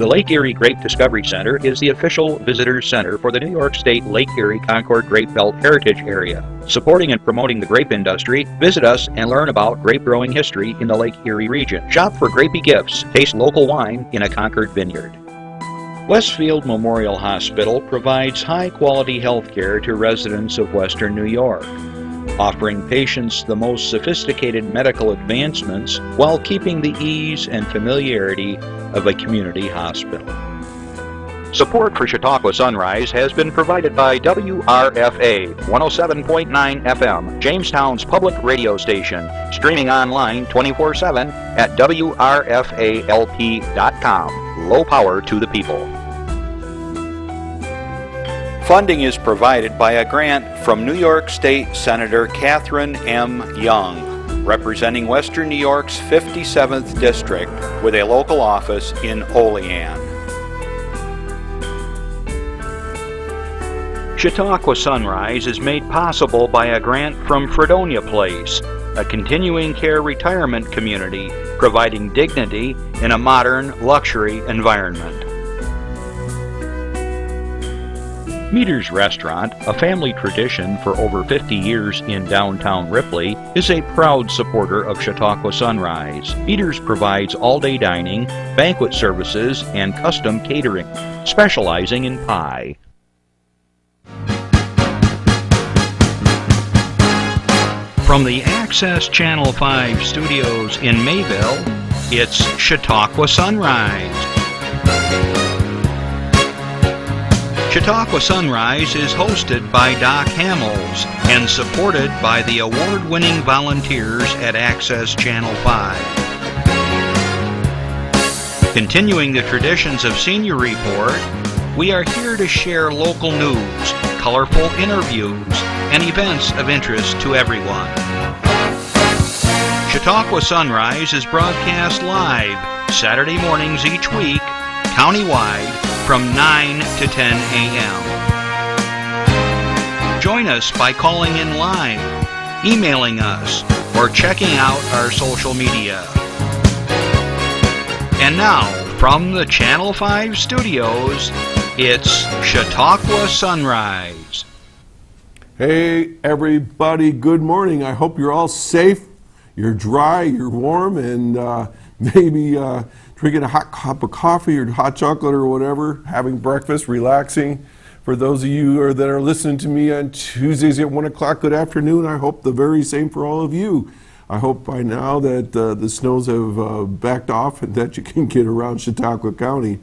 The Lake Erie Grape Discovery Center is the official visitor center for the New York State Lake Erie Concord Grape Belt Heritage Area. Supporting and promoting the grape industry, visit us and learn about grape growing history in the Lake Erie region. Shop for grapey gifts, taste local wine in a Concord vineyard. Westfield Memorial Hospital provides high-quality health care to residents of Western New York, offering patients the most sophisticated medical advancements while keeping the ease and familiarity of a community hospital. Support for Chautauqua Sunrise has been provided by WRFA 107.9 FM, Jamestown's public radio station, streaming online 24/7 at WRFALP.com. Low power to the people. Funding is provided by a grant from New York State Senator Catherine M. Young, representing Western New York's 57th District with a local office in Olean. Chautauqua Sunrise is made possible by a grant from Fredonia Place, a continuing care retirement community providing dignity in a modern luxury environment. Meter's Restaurant, a family tradition for over 50 years in downtown Ripley, is a proud supporter of Chautauqua Sunrise. Meter's provides all-day dining, banquet services, and custom catering, specializing in pie. From the Access Channel 5 studios in Mayville, it's Chautauqua Sunrise. Chautauqua Sunrise is hosted by Doc Hamels and supported by the award-winning volunteers at Access Channel 5. Continuing the traditions of Senior Report, we are here to share local news, colorful interviews, and events of interest to everyone. Chautauqua Sunrise is broadcast live Saturday mornings each week, countywide, from 9 to 10 a.m. Join us by calling in live, emailing us, or checking out our social media. And now, from the Channel 5 studios, it's Chautauqua Sunrise. Hey everybody, good morning. I hope you're all safe, you're dry, you're warm, and maybe drinking a hot cup of coffee or hot chocolate or whatever, having breakfast, relaxing. For those of you that are listening to me on Tuesdays at 1 o'clock, good afternoon. I hope the very same for all of you. I hope by now that the snows have backed off and that you can get around Chautauqua County.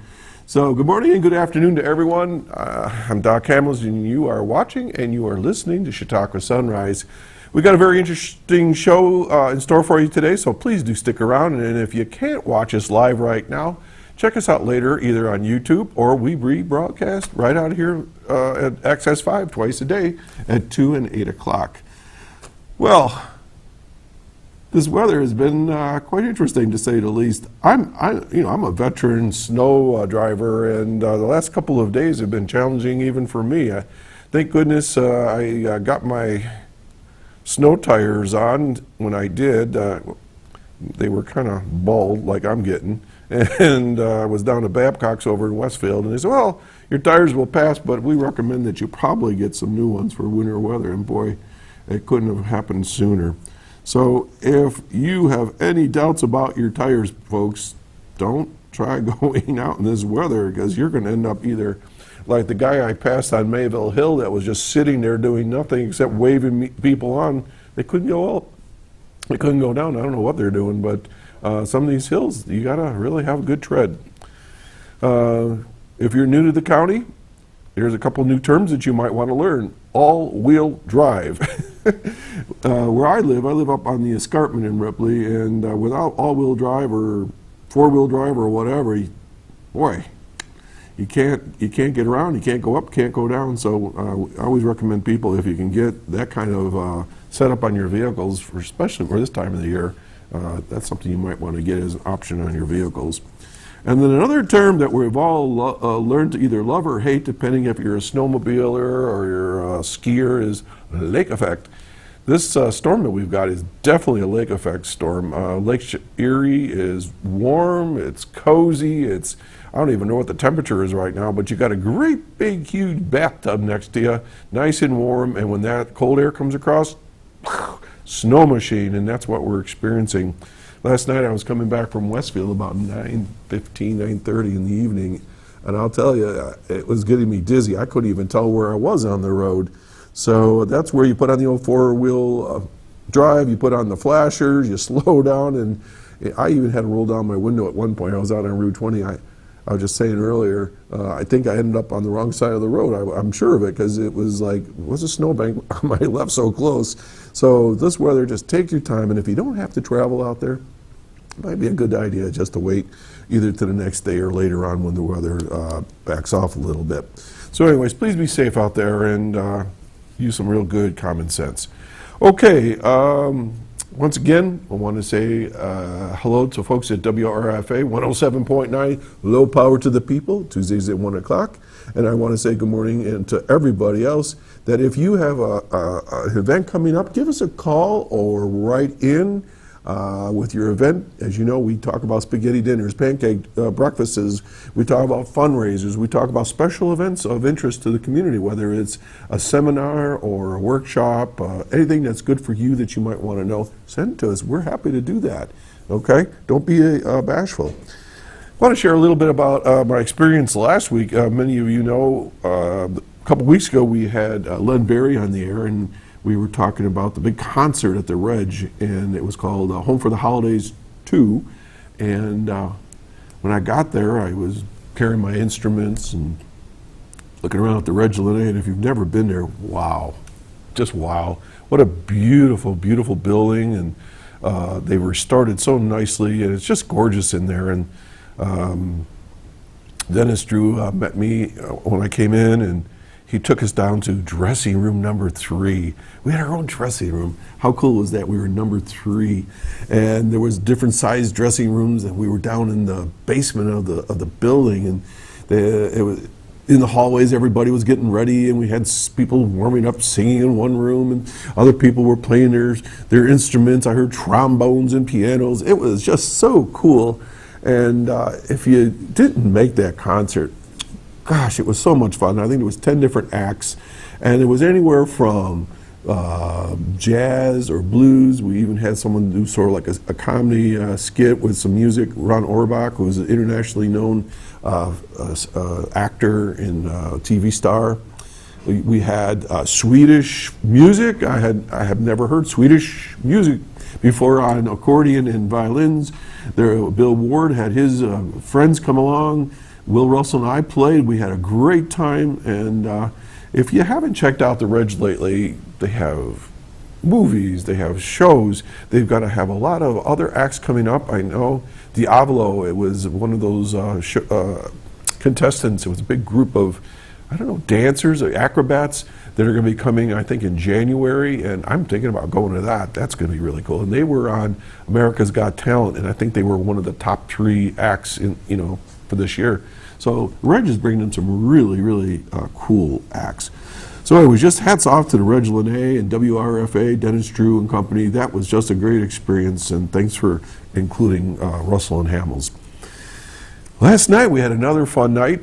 So good morning and good afternoon to everyone. I'm Doc Hamels and you are watching and you are listening to Chautauqua Sunrise. We got a very interesting show in store for you today, so please do stick around. And if you can't watch us live right now, check us out later either on YouTube or we rebroadcast right out here at Access 5 twice a day at 2 and 8 o'clock. Well, this weather has been quite interesting to say the least. I'm a veteran snow driver, and the last couple of days have been challenging even for me. Thank goodness I got my snow tires on when I did. They were kind of bald like I'm getting, and I was down at Babcock's over in Westfield, and they said, well, your tires will pass, but we recommend that you probably get some new ones for winter weather, and boy, it couldn't have happened sooner. So if you have any doubts about your tires, folks, don't try going out in this weather, because you're going to end up either like the guy I passed on Mayville Hill that was just sitting there doing nothing except waving people on. They couldn't go up. They couldn't go down. I don't know what they're doing, but some of these hills, you got to really have a good tread. If you're new to the county, there's a couple new terms that you might want to learn. All-wheel drive. Where I live up on the escarpment in Ripley, and without all-wheel drive or four-wheel drive or whatever, boy, you can't get around, you can't go up, can't go down. So I always recommend people, if you can get that kind of setup on your vehicles, especially for this time of the year, that's something you might want to get as an option on your vehicles. And then another term that we've all learned to either love or hate, depending if you're a snowmobiler or you're a skier, is lake effect. This storm that we've got is definitely a lake effect storm. Lake Erie is warm, it's cozy, I don't even know what the temperature is right now, but you got a great big huge bathtub next to you, nice and warm, and when that cold air comes across, snow machine, and that's what we're experiencing. Last night I was coming back from Westfield about 9:15, 9:30 in the evening, and I'll tell you, it was getting me dizzy. I couldn't even tell where I was on the road. So that's where you put on the old four-wheel drive, you put on the flashers, you slow down, and I even had to roll down my window at one point. I was out on Route 20. I was just saying earlier, I think I ended up on the wrong side of the road. I'm sure of it, because it was like, was a snowbank on my left so close. So this weather, just take your time, and if you don't have to travel out there, it might be a good idea just to wait either to the next day or later on when the weather backs off a little bit. So anyways, please be safe out there and use some real good common sense. Okay, once again, I want to say hello to folks at WRFA 107.9, low power to the people, Tuesdays at 1 o'clock. And I want to say good morning and to everybody else that if you have an event coming up, give us a call or write in with your event. As you know, we talk about spaghetti dinners, pancake breakfasts, we talk about fundraisers, we talk about special events of interest to the community, whether it's a seminar or a workshop, anything that's good for you that you might want to know, send it to us. We're happy to do that, okay? Don't be bashful. I want to share a little bit about my experience last week. Many of you know, a couple weeks ago we had Len Berry on the air, and we were talking about the big concert at the Reg, and it was called Home for the Holidays 2. And when I got there, I was carrying my instruments and looking around at the Reg Lene, and if you've never been there, wow, just wow. What a beautiful, beautiful building, and they were started so nicely, and it's just gorgeous in there. And Dennis Drew met me when I came in, and he took us down to dressing room number 3. We had our own dressing room. How cool was that? We were number 3, and there was different sized dressing rooms, and we were down in the basement of the building, and it was in the hallways. Everybody was getting ready, and we had people warming up, singing in one room, and other people were playing their instruments. I heard trombones and pianos. It was just so cool. And if you didn't make that concert, gosh, it was so much fun. I think there was 10 different acts, and it was anywhere from jazz or blues. We even had someone do sort of like a comedy skit with some music. Ron Orbach, who was an internationally known actor and TV star. We had Swedish music. I have never heard Swedish music before on accordion and violins. Bill Ward had his friends come along. Will Russell and I played. We had a great time, and if you haven't checked out the Reg lately, they have movies, they have shows, they've got to have a lot of other acts coming up. I know Diavolo, it was one of those contestants. It was a big group of, I don't know, dancers or acrobats that are going to be coming, I think, in January, and I'm thinking about going to that. That's going to be really cool. And they were on America's Got Talent, and I think they were one of the top 3 acts in, for this year. So Reg is bringing in some really, really cool acts. So anyways, just hats off to the Reg Lene and WRFA, Dennis Drew and company. That was just a great experience, and thanks for including Russell and Hamels. Last night we had another fun night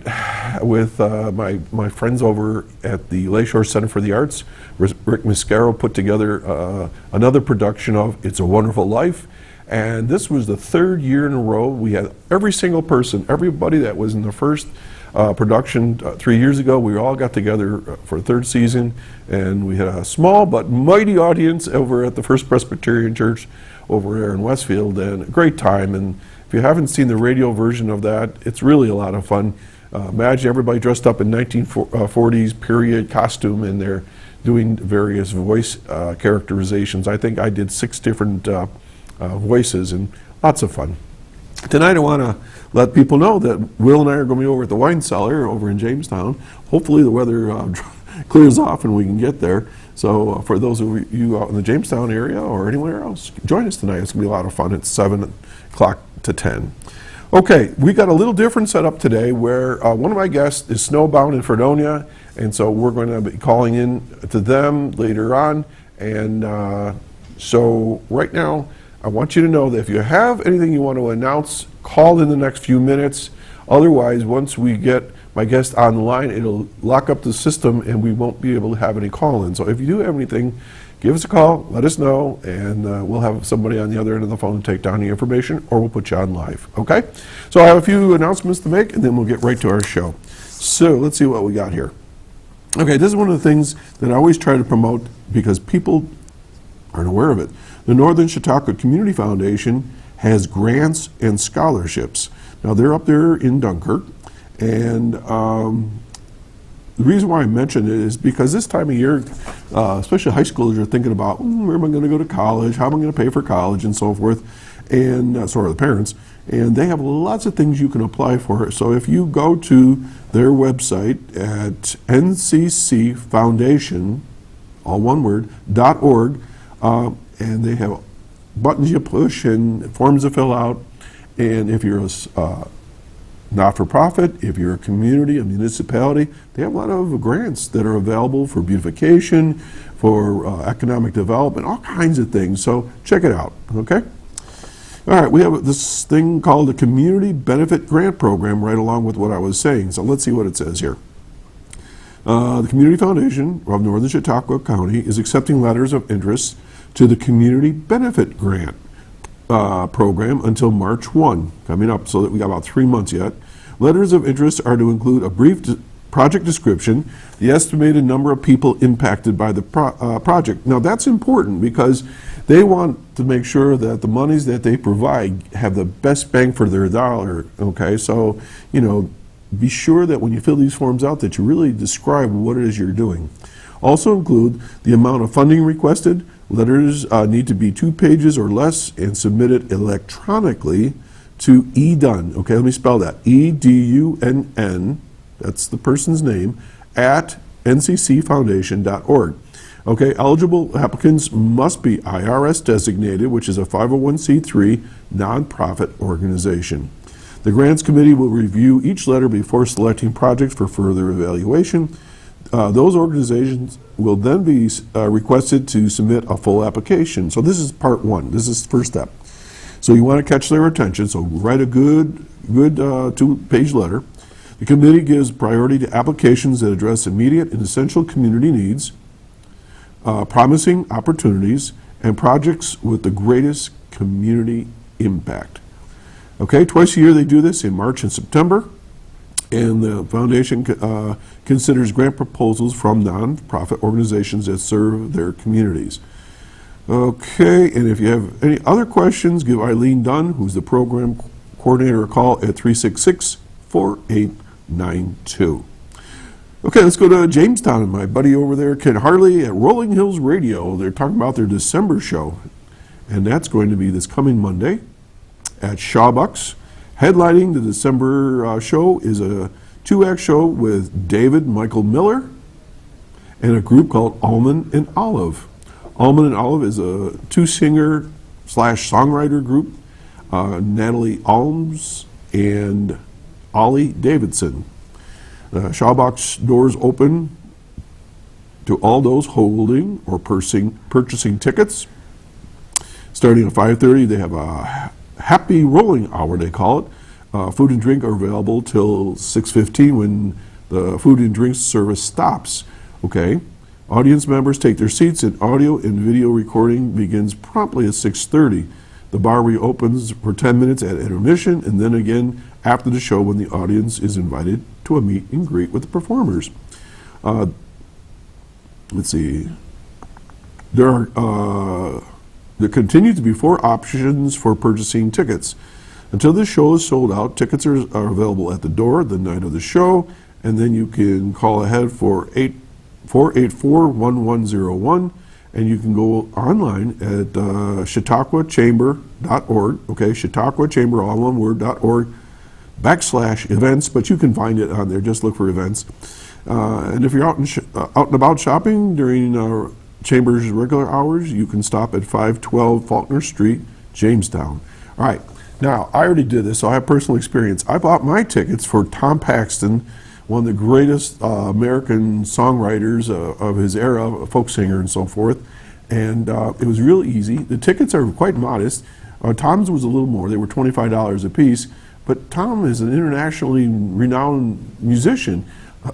with my friends over at the Lakeshore Center for the Arts. Rick Mascaro put together another production of It's a Wonderful Life. And this was the 3rd year in a row. We had every single person, everybody that was in the first production 3 years ago, we all got together for a 3rd season, and we had a small but mighty audience over at the First Presbyterian Church over there in Westfield, and a great time. And if you haven't seen the radio version of that, it's really a lot of fun. Imagine everybody dressed up in 1940s period costume, and they're doing various voice characterizations. I think I did 6 different voices, and lots of fun. Tonight I want to let people know that Will and I are going to be over at the wine cellar over in Jamestown. Hopefully the weather clears off and we can get there. So for those of you out in the Jamestown area or anywhere else, join us tonight. It's going to be a lot of fun. It's 7 o'clock to 10. Okay, we got a little different setup today where one of my guests is snowbound in Fredonia, and so we're going to be calling in to them later on And so right now, I want you to know that if you have anything you want to announce, call in the next few minutes. Otherwise, once we get my guest on the line, it'll lock up the system and we won't be able to have any call-in. So if you do have anything, give us a call, let us know, and we'll have somebody on the other end of the phone to take down the information, or we'll put you on live, okay? So I have a few announcements to make, and then we'll get right to our show. So let's see what we got here. Okay, this is one of the things that I always try to promote because people aren't aware of it. The Northern Chautauqua Community Foundation has grants and scholarships. Now, they're up there in Dunkirk, and the reason why I mention it is because this time of year, especially high schoolers are thinking about, where am I going to go to college, how am I going to pay for college, and so forth, and so are the parents. And they have lots of things you can apply for. So if you go to their website at nccfoundation, all one word, .org, and they have buttons you push and forms to fill out. And if you're a not-for-profit, if you're a community, a municipality, they have a lot of grants that are available for beautification, for economic development, all kinds of things. So check it out, okay? All right, we have this thing called the Community Benefit Grant Program right along with what I was saying. So let's see what it says here. The Community Foundation of Northern Chautauqua County is accepting letters of interest to the Community Benefit Grant program until March 1, coming up, so that we got about 3 months yet. Letters of interest are to include a brief project description, the estimated number of people impacted by the project. Now that's important because they want to make sure that the monies that they provide have the best bang for their dollar, okay? So, you know, be sure that when you fill these forms out that you really describe what it is you're doing. Also include the amount of funding requested. Letters need to be 2 pages or less and submitted electronically to EDUNN. Okay, let me spell that. EDUNN, that's the person's name, at nccfoundation.org. Okay, eligible applicants must be IRS designated, which is a 501c3 nonprofit organization. The Grants Committee will review each letter before selecting projects for further evaluation. Those organizations will then be requested to submit a full application. So this is part 1. This is the first step. So you want to catch their attention, so write a good 2-page letter. The committee gives priority to applications that address immediate and essential community needs, promising opportunities, and projects with the greatest community impact. Okay, twice a year they do this in March and September. And the foundation considers grant proposals from nonprofit organizations that serve their communities. Okay, and if you have any other questions, give Eileen Dunn, who's the program coordinator, a call at 366-4892. Okay, let's go to Jamestown and my buddy over there, Ken Harley at Rolling Hills Radio. They're talking about their December show, and that's going to be this coming Monday at Shawbucks. Headlining the December show is a 2-act show with David Michael Miller and a group called Almond and Olive. Almond and Olive is a 2-singer/songwriter group, Natalie Alms and Ollie Davidson. Shawbox doors open to all those holding or purchasing tickets. Starting at 5:30, they have a happy rolling hour, they call it. Food and drink are available till 6:15 when the food and drink service stops. Okay. Audience members take their seats and audio and video recording begins promptly at 6:30. The bar reopens for 10 minutes at intermission and then again after the show when the audience is invited to a meet and greet with the performers. Let's see. There continue to be 4 options for purchasing tickets. Until the show is sold out, tickets are available at the door the night of the show, and then you can call ahead for 484-1101, and you can go online at chautauquachamber.org, okay, chautauquachamber, all one word, .org, /events, but you can find it on there. Just look for events. And if you're out and about shopping during Chamber's regular hours, you can stop at 512 Faulkner Street, Jamestown. All right, now I already did this, so I have personal experience. I bought my tickets for Tom Paxton, one of the greatest American songwriters of his era, a folk singer and so forth. And it was real easy. The tickets are quite modest. Tom's was a little more. They were $25 a piece. But Tom is an internationally renowned musician.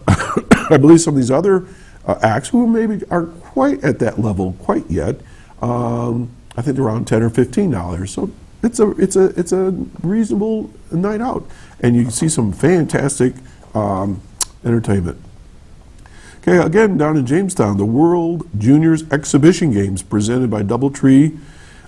I believe some of these other acts who maybe aren't quite at that level quite yet, I think they're around $10 or $15. So it's a reasonable night out, and you can see some fantastic entertainment. Okay, again down in Jamestown, the World Juniors Exhibition Games presented by DoubleTree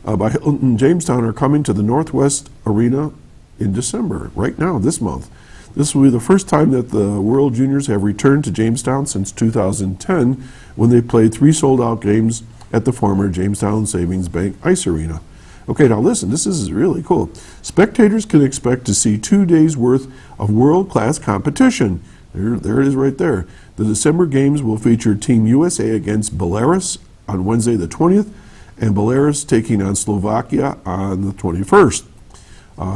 by Hilton Jamestown are coming to the Northwest Arena in December, right now, this month. This will be the first time that the World Juniors have returned to Jamestown since 2010, when they played 3 sold-out games at the former Jamestown Savings Bank Ice Arena. Okay, now listen, this is really cool. Spectators can expect to see 2 days' worth of world-class competition. There it is right there. The December games will feature Team USA against Belarus on Wednesday the 20th, and Belarus taking on Slovakia on the 21st.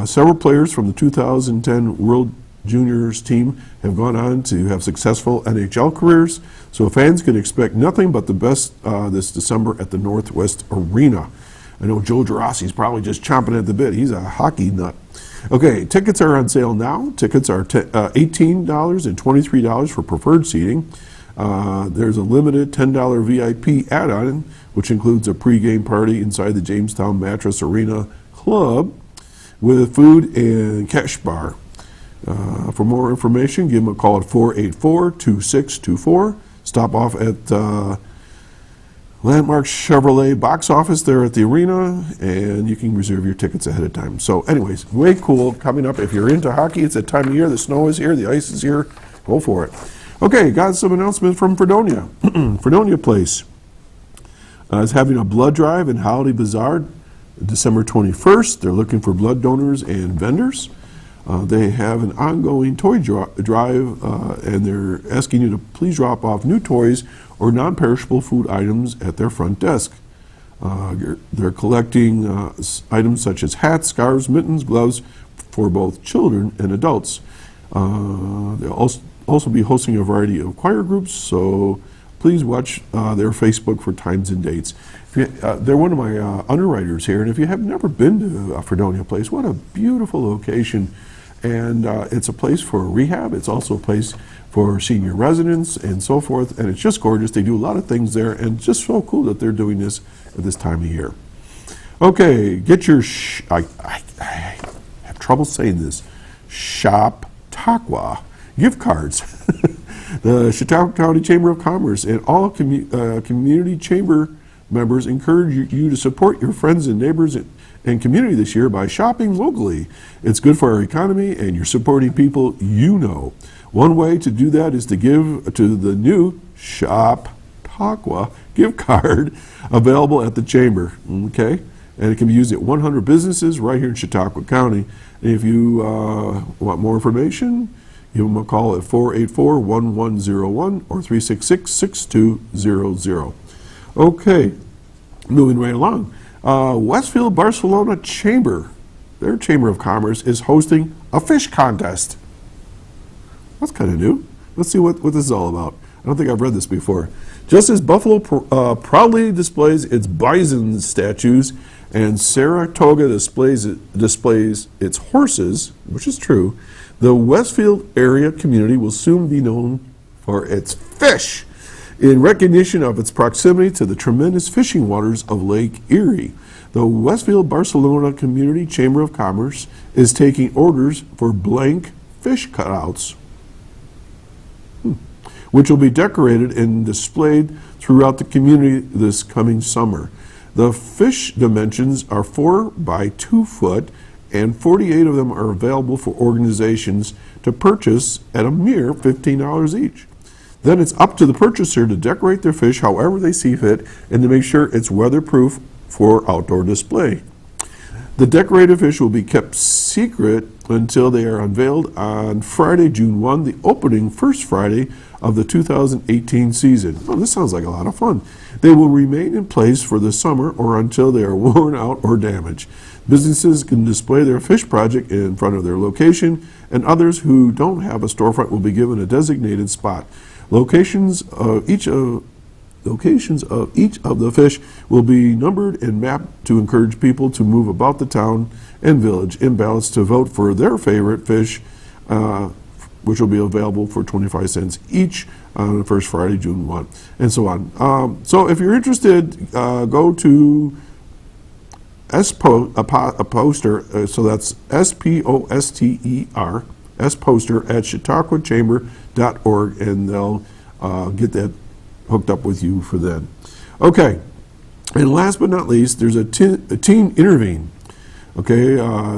Several players from the 2010 World Juniors team have gone on to have successful NHL careers, so fans can expect nothing but the best this December at the Northwest Arena. I know Joe Girassi is probably just chomping at the bit. He's a hockey nut. Okay, tickets are on sale now. Tickets are $18 and $23 for preferred seating. There's a limited $10 VIP add-on, which includes a pregame party inside the Jamestown Mattress Arena Club with food and cash bar. For more information, give them a call at 484-2624. Stop off at Landmark Chevrolet box office there at the arena, and you can reserve your tickets ahead of time. So anyways, way cool coming up. If you're into hockey, it's that time of year. The snow is here, the ice is here. Go for it. Okay, got some announcements from Fredonia. Fredonia Place is having a blood drive and holiday bazaar December 21st. They're looking for blood donors and vendors. They have an ongoing toy drive, and they're asking you to please drop off new toys or non-perishable food items at their front desk. They're collecting items such as hats, scarves, mittens, gloves for both children and adults. They'll also be hosting a variety of choir groups, so please watch their Facebook for times and dates. They're one of my underwriters here, and if you have never been to Fredonia Place, what a beautiful location. And it's a place for rehab. It's also a place for senior residents and so forth, and it's just gorgeous. They do a lot of things there, and it's just so cool that they're doing this at this time of year. Okay, get your, I have trouble saying this, Chautauqua gift cards. The Chautauqua County Chamber of Commerce and all community chamber members encourage you to support your friends and neighbors and community this year by shopping locally. It's good for our economy, and you're supporting people you know. One way to do that is to give to the new Chautauqua gift card available at the chamber, okay? And it can be used at 100 businesses right here in Chautauqua County. And if you want more information, give them a call at 484-1101 or 366-6200. Okay, moving right along. Westfield Barcelona Chamber, their Chamber of Commerce, is hosting a fish contest. That's kind of new. Let's see what this is all about. I don't think I've read this before. Just as Buffalo proudly displays its bison statues and Saratoga displays its horses, which is true, the Westfield area community will soon be known for its fish, in recognition of its proximity to the tremendous fishing waters of Lake Erie. The Westfield Barcelona Community Chamber of Commerce is taking orders for blank fish cutouts, which will be decorated and displayed throughout the community this coming summer. The fish dimensions are 4 by 2 foot, and 48 of them are available for organizations to purchase at a mere $15 each. Then it's up to the purchaser to decorate their fish however they see fit and to make sure it's weatherproof for outdoor display. The decorated fish will be kept secret until they are unveiled on Friday, June 1, the opening first Friday of the 2018 season. Well, this sounds like a lot of fun. They will remain in place for the summer or until they are worn out or damaged. Businesses can display their fish project in front of their location, and others who don't have a storefront will be given a designated spot. Locations of each of locations of each of the fish will be numbered and mapped to encourage people to move about the town and village in ballots to vote for their favorite fish, which will be available for 25 cents each on the first Friday, June 1, and so on. So if you're interested, go to poster, so that's SPOSTER, poster at chautauquachamber.org, and they'll get that hooked up with you for then. Okay, and last but not least, there's a teen intervene. Okay,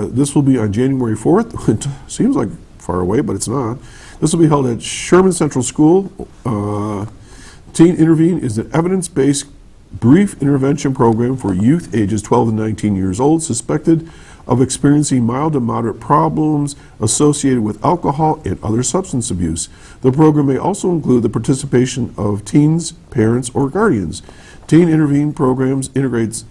this will be on January 4th. It seems like far away, but it's not. This will be held at Sherman Central School. Teen Intervene is an evidence-based brief intervention program for youth ages 12 and 19 years old suspected of experiencing mild to moderate problems associated with alcohol and other substance abuse. The program may also include the participation of teens, parents, or guardians. Teen Intervene programs integrates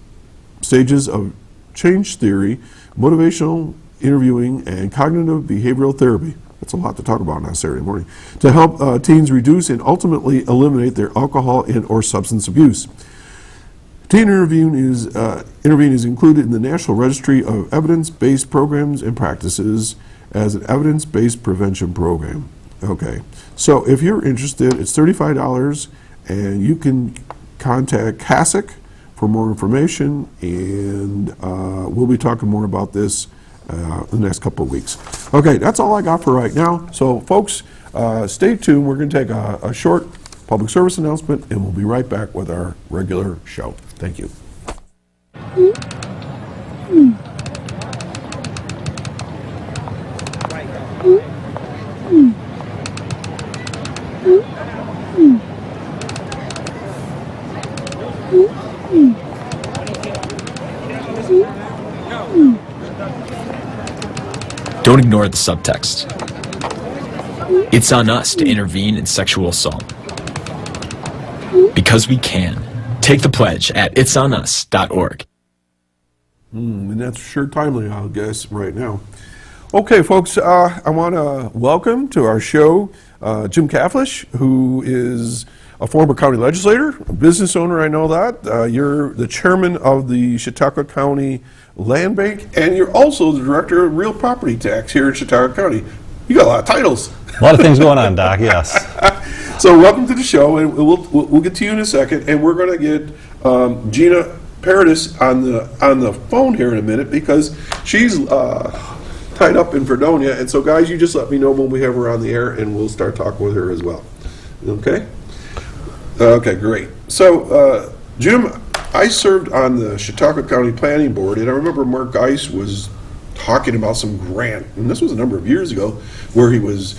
stages of change theory, motivational interviewing, and cognitive behavioral therapy. That's a lot to talk about on a Saturday morning, to help teens reduce and ultimately eliminate their alcohol and or substance abuse. Teen Intervene is included in the National Registry of Evidence-Based Programs and Practices as an evidence-based prevention program. Okay, so if you're interested, it's $35, and you can contact CASIC for more information, and we'll be talking more about this the next couple of weeks. Okay, that's all I got for right now. So folks, stay tuned. We're going to take a short public service announcement, and we'll be right back with our regular show. Thank you. Don't ignore the subtext. It's on us to intervene in sexual assault. Because we can. Take the pledge at itsonus.org. And that's sure timely, I guess, right now. Okay, folks, I want to welcome to our show Jim Caflisch, who is a former county legislator, a business owner, I know that. You're the chairman of the Chautauqua County Land Bank, and you're also the director of real property tax here in Chautauqua County. You got a lot of titles. A lot of things going on, Doc, yes. So welcome to the show, and we'll get to you in a second, and we're going to get Gina Paradis on the phone here in a minute because she's tied up in Fredonia, and so guys, you just let me know when we have her on the air, and we'll start talking with her as well. Okay? Okay, great. So, Jim, I served on the Chautauqua County Planning Board, and I remember Mark Geis was talking about some grant, and this was a number of years ago, where he was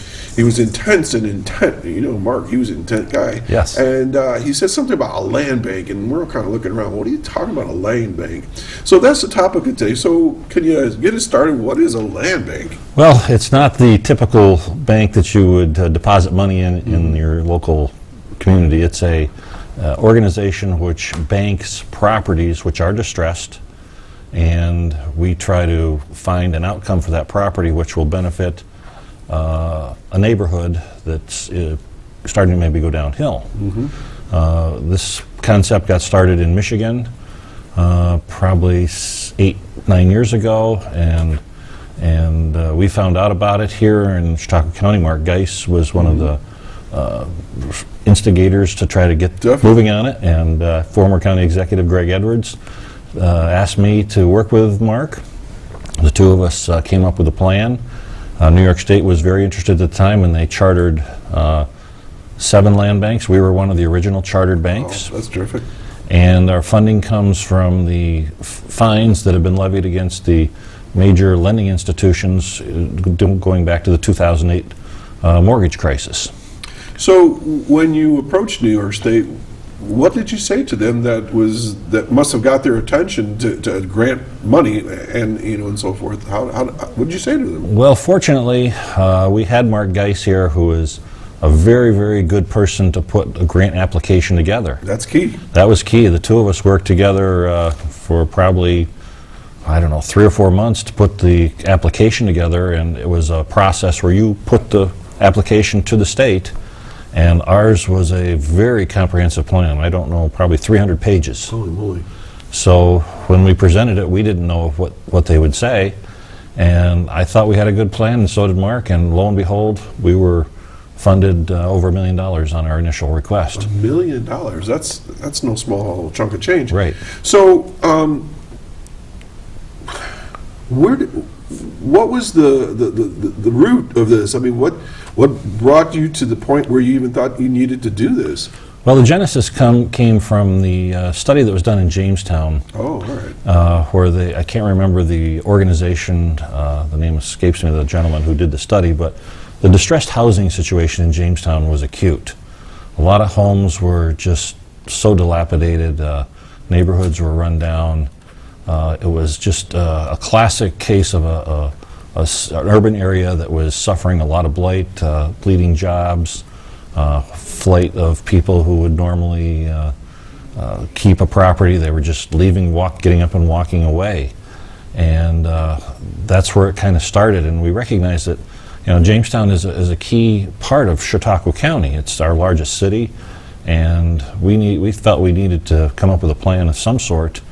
intense and intent. You know, Mark, he was an intent guy. Yes. And he said something about a land bank, and we're kind of looking around. What are you talking about, a land bank? So that's the topic of today. So can you get us started? What is a land bank? Well, it's not the typical bank that you would deposit money in your local community. It's a organization which banks properties which are distressed, and we try to find an outcome for that property which will benefit a neighborhood that's starting to maybe go downhill. Mm-hmm. This concept got started in Michigan probably 8-9 years ago, and we found out about it here in Chautauqua County. Mark Geis was one of the instigators to try to get moving on it, and former county executive Greg Edwards asked me to work with Mark. The two of us came up with a plan. New York State was very interested at the time, and they chartered 7 land banks. We were one of the original chartered banks. Oh, that's terrific. And our funding comes from the fines that have been levied against the major lending institutions going back to the 2008 mortgage crisis. So when you approached New York State, what did you say to them that must have got their attention to grant money and so forth? What did you say to them? Well, fortunately, we had Mark Geis here, who is a very, very good person to put a grant application together. That's key. That was key. The two of us worked together for probably, 3 or 4 months to put the application together, and it was a process where you put the application to the state, And ours was a very comprehensive plan. I don't know, probably 300 pages. Holy moly. So when we presented it, we didn't know what they would say. And I thought we had a good plan, and so did Mark. And lo and behold, we were funded over $1 million on our initial request. $1 million. That's no small chunk of change. Right. So, what was the root of this? I mean, what brought you to the point where you even thought you needed to do this? Well, the genesis came from the study that was done in Jamestown. Oh, all right. Where I can't remember the organization, the name escapes me, the gentleman who did the study, but the distressed housing situation in Jamestown was acute. A lot of homes were just so dilapidated, neighborhoods were run down. It was just a classic case of an urban area that was suffering a lot of blight, bleeding jobs, flight of people who would normally keep a property. They were just leaving, getting up and walking away. And that's where it kind of started. And we recognized that Jamestown is a key part of Chautauqua County. It's our largest city, and we felt we needed to come up with a plan of some sort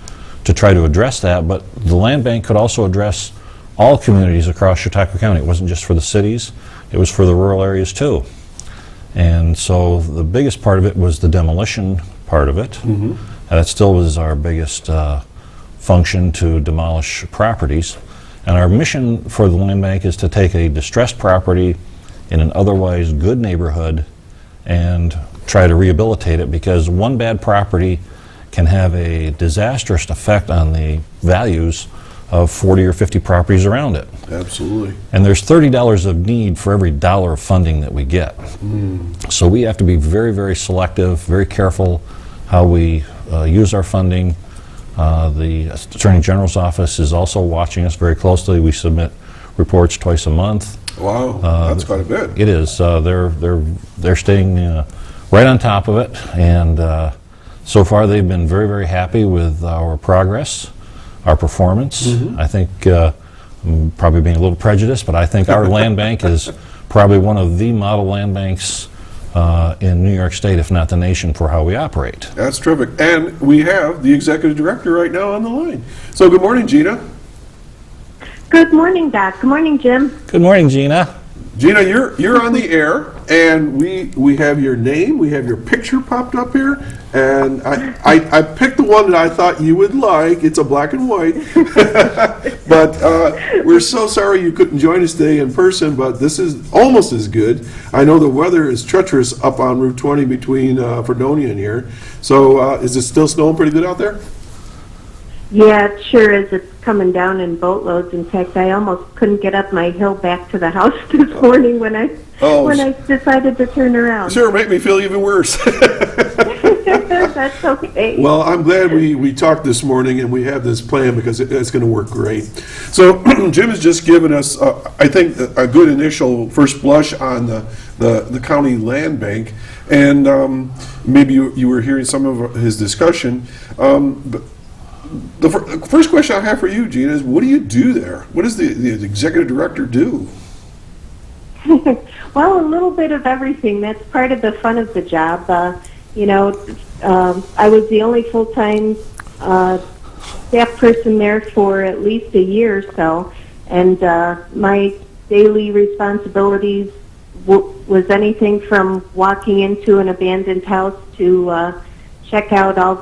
to try to address that. But the land bank could also address all communities across Chautauqua County. It wasn't just for the cities, it was for the rural areas too. And so the biggest part of it was the demolition part of it. Mm-hmm. That still was our biggest function, to demolish properties. And our mission for the land bank is to take a distressed property in an otherwise good neighborhood and try to rehabilitate it, because one bad property can have a disastrous effect on the values of 40 or 50 properties around it. Absolutely. And there's $30 of need for every dollar of funding that we get. So we have to be very, very selective, very careful how we use our funding. The Attorney General's office is also watching us very closely. We submit reports twice a month. Wow, that's quite a bit. It is. They're staying right on top of it, and so far they've been very, very happy with our progress, our performance. Mm-hmm. I think I'm probably being a little prejudiced, but I think our land bank is probably one of the model land banks in New York State, if not the nation, for how we operate. That's terrific. And we have the executive director right now on the line. So good morning, Gina. Good morning, Doc. Good morning, Jim. Good morning, Gina. Gina, you're on the air, and we have your name, we have your picture popped up here, and I picked the one that I thought you would like. It's a black and white, but we're so sorry you couldn't join us today in person, but this is almost as good. I know the weather is treacherous up on Route 20 between Fredonia and here, so is it still snowing pretty good out there? Yeah, it sure is. It's coming down in boatloads. In fact, I almost couldn't get up my hill back to the house this morning when I decided to turn around. Sure, make me feel even worse. That's okay. Well, I'm glad we talked this morning and we have this plan, because it's going to work great. So Jim has just given us, I think, a good initial first blush on the county land bank, and maybe you were hearing some of his discussion. But the first question I have for you, Gina, is what do you do there? What does the executive director do? Well, a little bit of everything. That's part of the fun of the job. I was the only full-time staff person there for at least a year or so, and my daily responsibilities was anything from walking into an abandoned house to check out all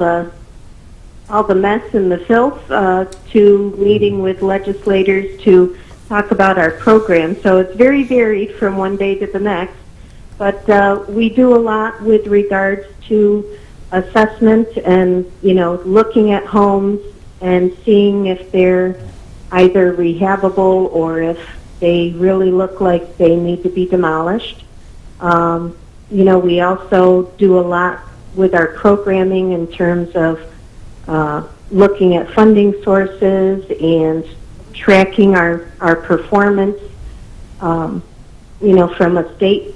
the mess and the filth, to meeting with legislators to talk about our program. So it's very varied from one day to the next. But we do a lot with regards to assessment and, looking at homes and seeing if they're either rehabable or if they really look like they need to be demolished. We also do a lot with our programming in terms of looking at funding sources and tracking our performance, from a state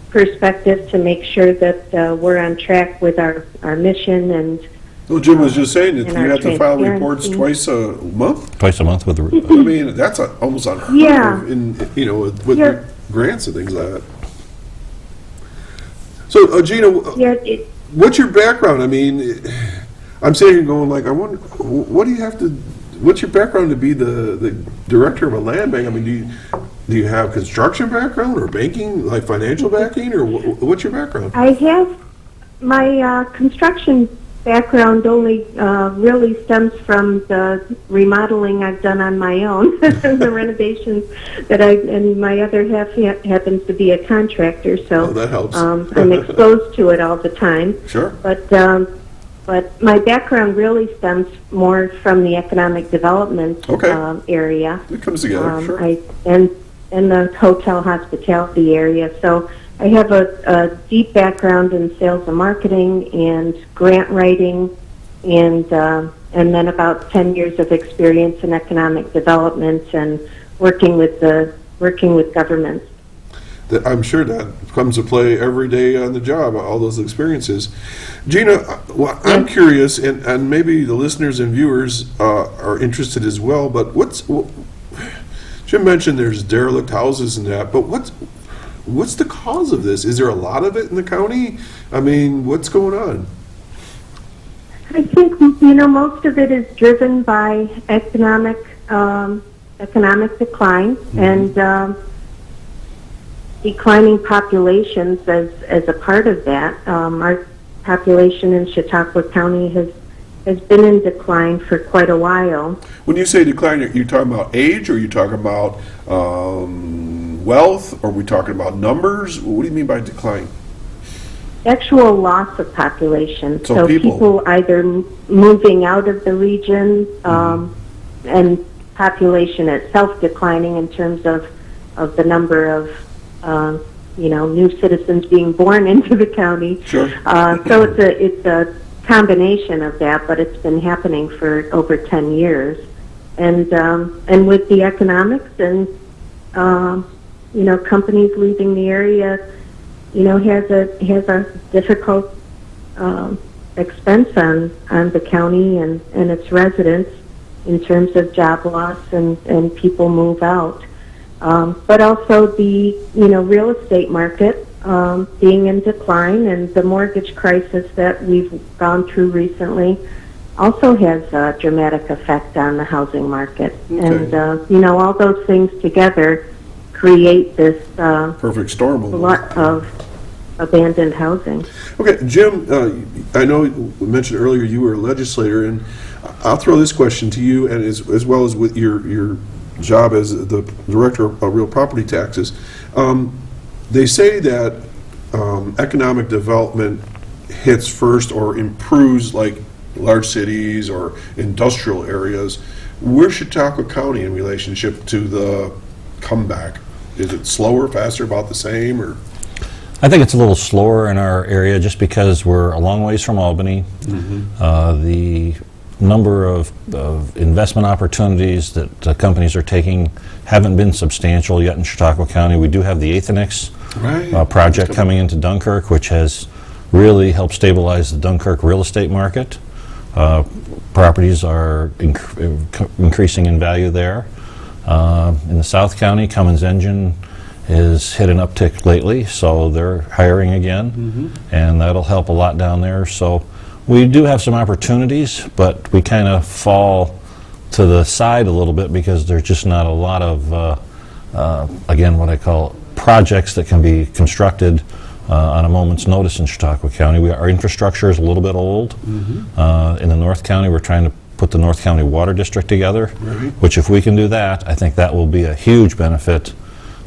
perspective, to make sure that we're on track with our mission. And well, Jim was just saying that you have to file reports twice a month. Twice a month with the. I mean, that's almost unheard of with grants and things like that. So, Gina, Yeah, what's your background? I mean, I'm sitting here going like, I wonder, what do you have to, what's your background to be the director of a land bank? I mean, do you have construction background or banking, like financial backing, or what's your background? I have my construction background only really stems from the remodeling I've done on my own, the renovations that and my other half happens to be a contractor, so that helps. I'm exposed to it all the time. Sure. But my background really stems more from the economic development area. It comes together, sure. And the hotel hospitality area. So I have a deep background in sales and marketing and grant writing, and then about 10 years of experience in economic development and working with governments. I'm sure that comes to play every day on the job, all those experiences. Gina, I'm curious, and maybe the listeners and viewers are interested as well, but Jim mentioned there's derelict houses and that, but what's the cause of this? Is there a lot of it in the county? I mean, what's going on? I think, most of it is driven by economic decline and declining populations as a part of that. Our population in Chautauqua County has been in decline for quite a while. When you say decline, are you talking about age, or are you talking about wealth, or are we talking about numbers? What do you mean by decline? Actual loss of population. So people either moving out of the region and population itself declining in terms of the number of new citizens being born into the county. Sure. So it's a combination of that, but it's been happening for over 10 years. And with the economics and companies leaving the area, has a difficult expense on the county and its residents in terms of job loss and people move out. But also the real estate market being in decline, and the mortgage crisis that we've gone through recently also has a dramatic effect on the housing market. Okay. And all those things together create this perfect storm. A lot of abandoned housing. Okay, Jim, I know we mentioned earlier you were a legislator, and I'll throw this question to you, and as well as with your job as the director of real property taxes. They say that economic development hits first or improves like large cities or industrial areas. Where's Chautauqua County in relationship to the comeback? Is it slower, faster, about the same, or? I think it's a little slower in our area just because we're a long ways from Albany. Mm-hmm. The number of investment opportunities that companies are taking haven't been substantial yet in Chautauqua County. We do have the Annex project coming into Dunkirk, which has really helped stabilize the Dunkirk real estate market. Properties are increasing in value there. In the South County, Cummins Engine has hit an uptick lately, so they're hiring again, and that'll help a lot down there. So we do have some opportunities, but we kind of fall to the side a little bit because there's just not a lot of, again, what I call projects that can be constructed on a moment's notice in Chautauqua County. Our infrastructure is a little bit old. In the North County, we're trying to put the North County Water District together, which if we can do that, I think that will be a huge benefit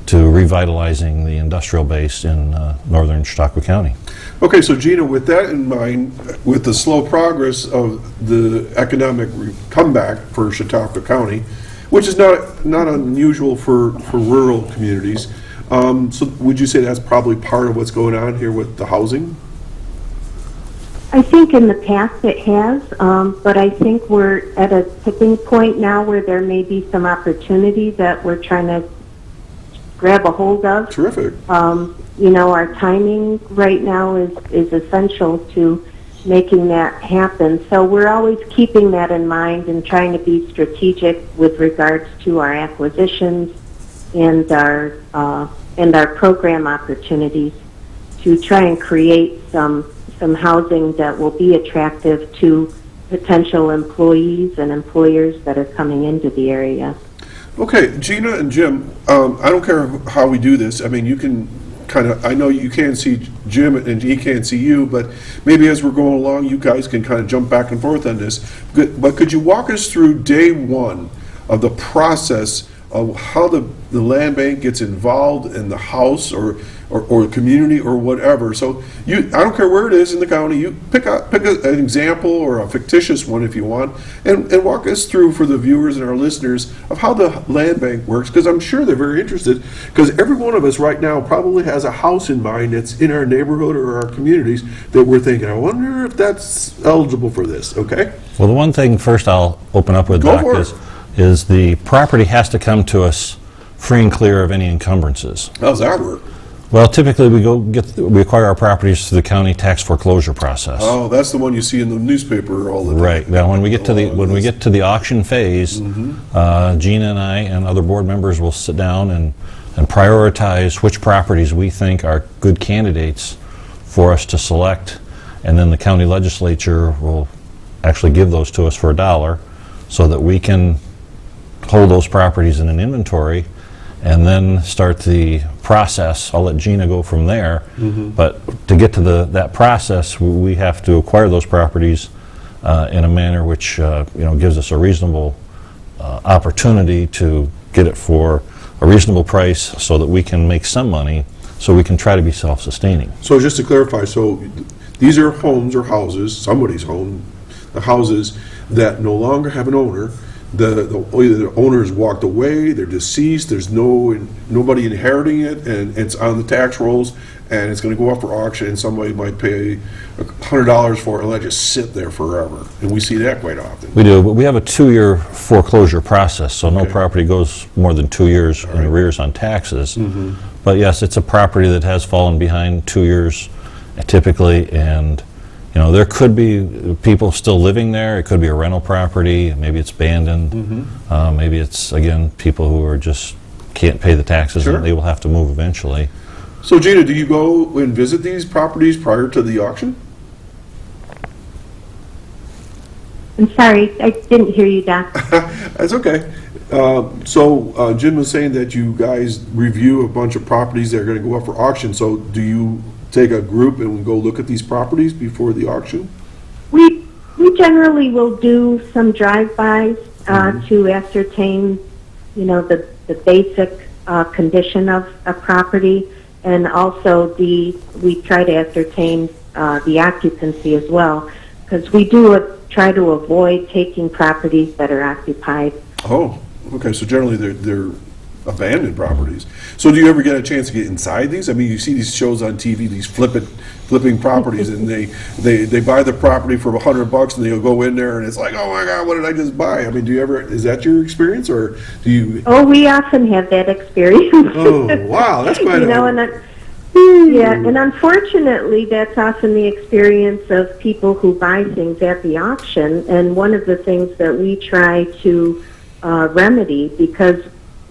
to revitalizing the industrial base in northern Chautauqua County. Okay, so Gina, with that in mind, with the slow progress of the economic comeback for Chautauqua County, which is not unusual for rural communities, so would you say that's probably part of what's going on here with the housing? I think in the past it has, but I think we're at a tipping point now where there may be some opportunity that we're trying to grab a hold of. Terrific. Our timing right now is essential to making that happen. So we're always keeping that in mind and trying to be strategic with regards to our acquisitions and our program opportunities to try and create some housing that will be attractive to potential employees and employers that are coming into the area. Okay, Gina and Jim, I don't care how we do this. I mean, you can kind of, I know you can't see Jim and he can't see you, but maybe as we're going along, you guys can kind of jump back and forth on this. But could you walk us through day one of the process of how the land bank gets involved in the house or community or whatever? So I don't care where it is in the county, you pick an example or a fictitious one if you want, and walk us through for the viewers and our listeners of how the land bank works, because I'm sure they're very interested, because every one of us right now probably has a house in mind that's in our neighborhood or our communities that we're thinking, I wonder if that's eligible for this, okay? Well, the one thing first I'll open up with, Go Doc, for it. is the property has to come to us free and clear of any encumbrances. How's that work? Well, typically we acquire our properties through the county tax foreclosure process. Oh, that's the one you see in the newspaper all the time. Right. Now, when we get to the auction phase, Gina and I and other board members will sit down and prioritize which properties we think are good candidates for us to select, and then the county legislature will actually give those to us for $1 so that we can hold those properties in an inventory and then start the process. I'll let Gina go from there, but to get to that process, we have to acquire those properties in a manner which gives us a reasonable opportunity to get it for a reasonable price so that we can make some money, so we can try to be self-sustaining. So just to clarify, so these are homes or houses, somebody's home, the houses that no longer have an owner. Either the owner's walked away, they're deceased, there's nobody inheriting it, and it's on the tax rolls, and it's going to go up for auction, and somebody might pay $100 for it and let it just sit there forever. And we see that quite often. We do, but we have a 2-year foreclosure process, so no property goes more than 2 years in arrears on taxes. But yes, it's a property that has fallen behind 2 years typically, and there could be people still living there. It could be a rental property. Maybe it's abandoned. Maybe it's, again, people who are just can't pay the taxes and they will have to move eventually. So Gina, do you go and visit these properties prior to the auction? I'm sorry, I didn't hear you, Doc. That's okay. So Jim was saying that you guys review a bunch of properties that are going to go up for auction. So do you take a group and go look at these properties before the auction? We generally will do some drive-bys to ascertain, the basic condition of a property, and also we try to ascertain the occupancy as well, because we do try to avoid taking properties that are occupied. Oh, okay. So generally they're abandoned properties. So do you ever get a chance to get inside these? I mean, you see these shows on TV, these flipping properties, and they buy the property for $100 and they'll go in there and it's like, oh my God, what did I just buy? I mean, is that your experience, or do you? Oh, we often have that experience. Oh, wow, that's quite and unfortunately, that's often the experience of people who buy things at the auction, and one of the things that we try to remedy, because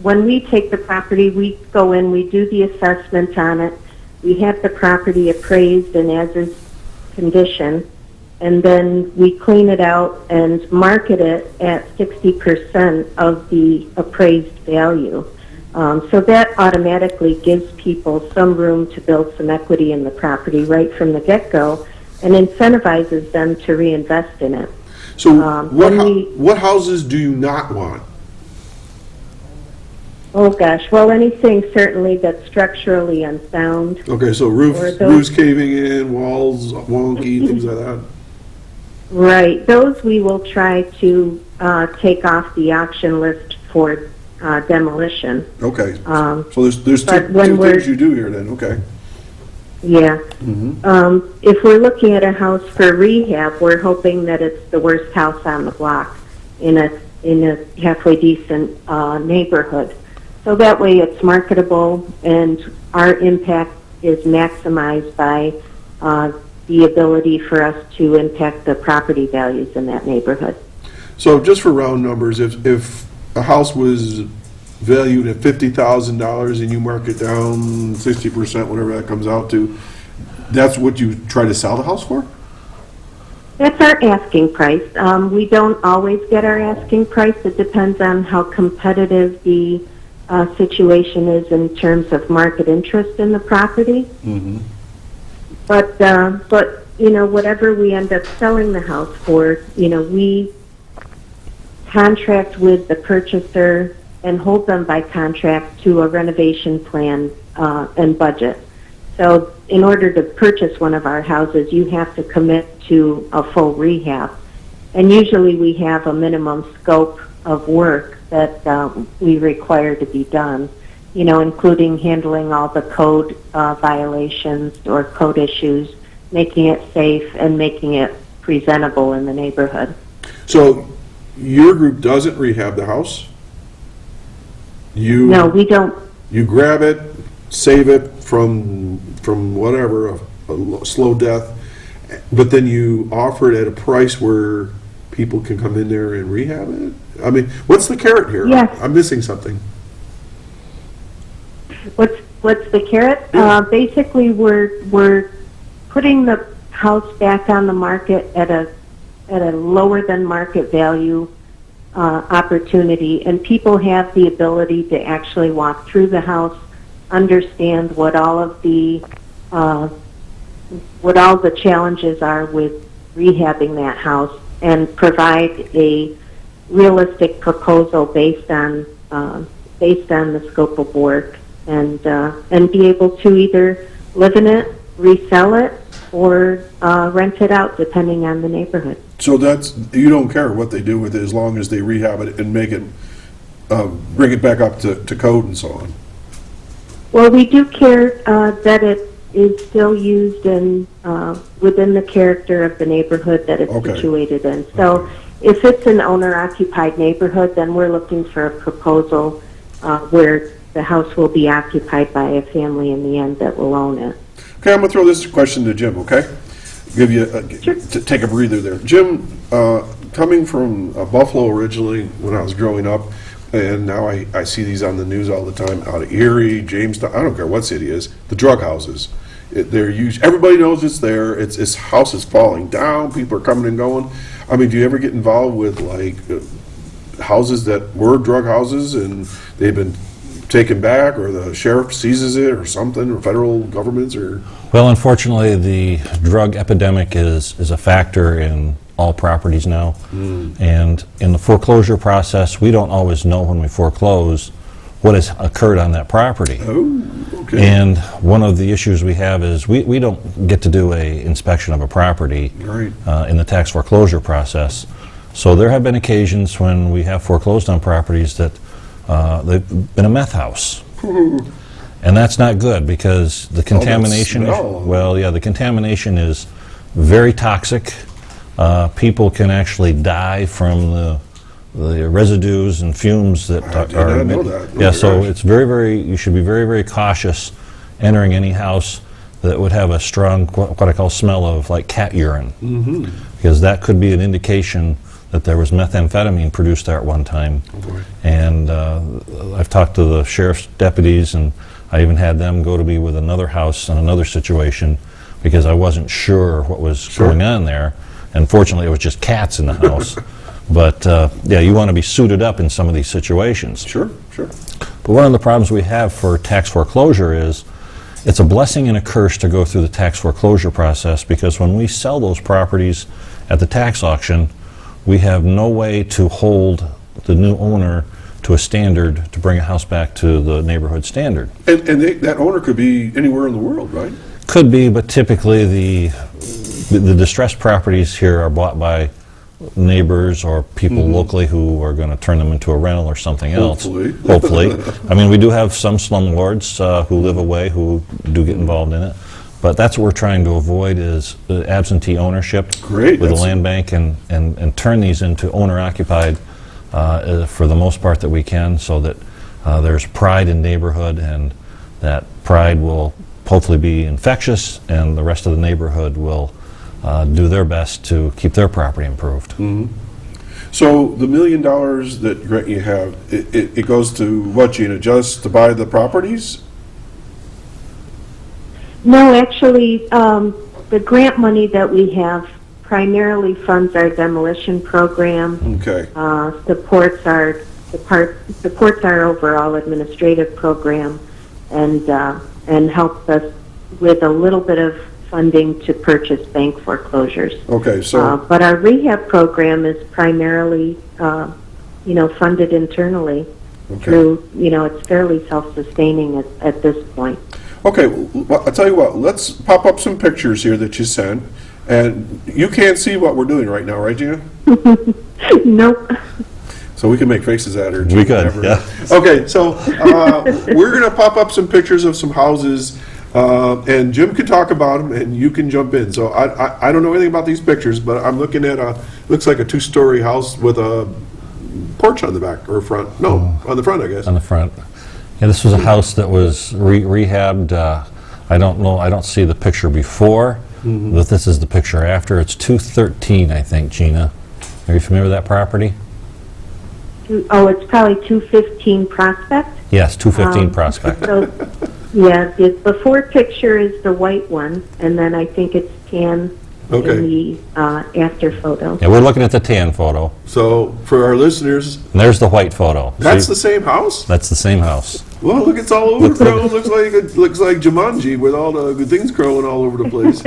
when we take the property, we go in, we do the assessment on it, we have the property appraised in as-is condition, and then we clean it out and market it at 60% of the appraised value. So that automatically gives people some room to build some equity in the property right from the get-go and incentivizes them to reinvest in it. So what houses do you not want? Oh gosh, well, anything certainly that's structurally unsound. Okay, so roofs caving in, walls wonky, things like that. Right, those we will try to take off the auction list for demolition. Okay, so there's two things you do here then. Okay. Yeah. If we're looking at a house for rehab, we're hoping that it's the worst house on the block in a halfway decent neighborhood. So that way it's marketable and our impact is maximized by the ability for us to impact the property values in that neighborhood. So just for round numbers, if a house was valued at $50,000 and you mark it down 60%, whatever that comes out to, That's what you try to sell the house for? That's our asking price. We don't always get our asking price. It depends on how competitive the situation is in terms of market interest in the property. Mm-hmm. But whatever we end up selling the house for, we contract with the purchaser and hold them by contract to a renovation plan and budget. So in order to purchase one of our houses, you have to commit to a full rehab. And usually we have a minimum scope of work that we require to be done, including handling all the code violations or code issues, making it safe, and making it presentable in the neighborhood. So your group doesn't rehab the house? No, we don't. You grab it, save it from whatever, a slow death, but then you offer it at a price where people can come in there and rehab it? I mean, what's the carrot here? Yes. I'm missing something. What's the carrot? Basically, we're putting the house back on the market at a lower than market value opportunity, and people have the ability to actually walk through the house, understand what all the challenges are with rehabbing that house, and provide a realistic proposal based on the scope of work, and be able to either live in it, resell it, or rent it out, depending on the neighborhood. So you don't care what they do with it as long as they rehab it and make it, bring it back up to code and so on. Well, we do care that it is still used in within the character of the neighborhood that it's situated in. So if it's an owner-occupied neighborhood, then we're looking for a proposal where the house will be occupied by a family in the end that will own it. Okay, I'm going to throw this question to Jim, okay? Give you take a breather there. Jim, coming from Buffalo originally when I was growing up, and now I see these on the news all the time, out of Erie, Jamestown, I don't care what city it is, the drug houses. They're huge. Everybody knows it's there. It's house is falling down. People are coming and going. I mean, do you ever get involved with like houses that were drug houses and they've been taken back, or the sheriff seizes it or something, or federal governments, or? Well, unfortunately, the drug epidemic is a factor in all properties now. And in the foreclosure process, we don't always know when we foreclose what has occurred on that property. Oh, okay. And one of the issues we have is we don't get to do a inspection of a property in the tax foreclosure process. So there have been occasions when we have foreclosed on properties that they've been a meth house. And that's not good because the contamination, the contamination is very toxic. People can actually die from the residues and fumes that are emitted. So it's you should be very, very cautious entering any house that would have a strong, what I call smell of like cat urine. Because that could be an indication that there was methamphetamine produced there at one time. And I've talked to the sheriff's deputies, and I even had them go to be with another house in another situation because I wasn't sure what was going on there. And fortunately, it was just cats in the house. But you want to be suited up in some of these situations. Sure. But one of the problems we have for tax foreclosure is it's a blessing and a curse to go through the tax foreclosure process, because when we sell those properties at the tax auction, we have no way to hold the new owner to a standard to bring a house back to the neighborhood standard. And that owner could be anywhere in the world, right? Could be, but typically the distressed properties here are bought by neighbors or people locally who are going to turn them into a rental or something else. Hopefully. I mean, we do have some slumlords who live away who do get involved in it. But that's what we're trying to avoid is absentee ownership with the land bank, and turn these into owner-occupied for the most part that we can, so that there's pride in neighborhood, and that pride will hopefully be infectious, and the rest of the neighborhood will do their best to keep their property improved. So the $1 million that grant you have, it goes to what, Gina? Just to buy the properties? No, actually, the grant money that we have primarily funds our demolition program, Okay. supports our overall administrative program, and helps us with a little bit of funding to purchase bank foreclosures. Okay, so, But our rehab program is primarily, funded internally through, it's fairly self-sustaining at this point. okay, well, I'll tell you what, let's pop up some pictures here that you sent. And you can't see what we're doing right now, right, Gina? Nope. So we can make faces at her. We could, yeah. Okay, so we're going to pop up some pictures of some houses, and Jim can talk about them, and you can jump in. So I don't know anything about these pictures, but I'm looking at looks like a 2-story house with a porch on the back, or front. No, on the front, I guess. On the front. Yeah, this was a house that was rehabbed. I don't know, I don't see the picture before, but this is the picture after. It's 213, I think, Gina. Are you familiar with that property? Oh, it's probably 215 Prospect? Yes, 215 Prospect. So, yeah, the before picture is the white one, and then I think it's tan Okay. in the after photo. Yeah, we're looking at the tan photo, So for our listeners, and there's the white photo. that's See? the same house? That's the same house. Well, look, it's all overgrown. Looks like Jumanji with all the good things growing all over the place.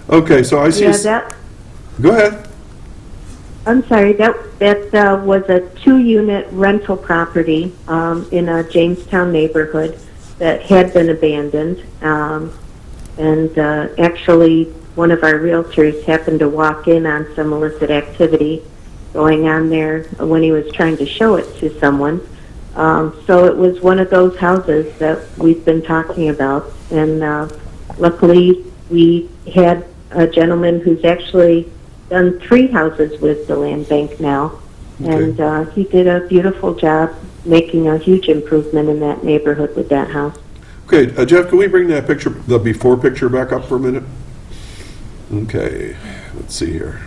Okay, so I see. Yeah, Go ahead. I'm sorry, that was a 2-unit rental property in a Jamestown neighborhood that had been abandoned. And actually, one of our realtors happened to walk in on some illicit activity going on there when he was trying to show it to someone. So it was one of those houses that we've been talking about. And luckily, we had a gentleman who's actually done 3 houses with the land bank now. Okay. And he did a beautiful job making a huge improvement in that neighborhood with that house. Okay, Jeff, can we bring that picture, the before picture, back up for a minute? Okay, let's see here.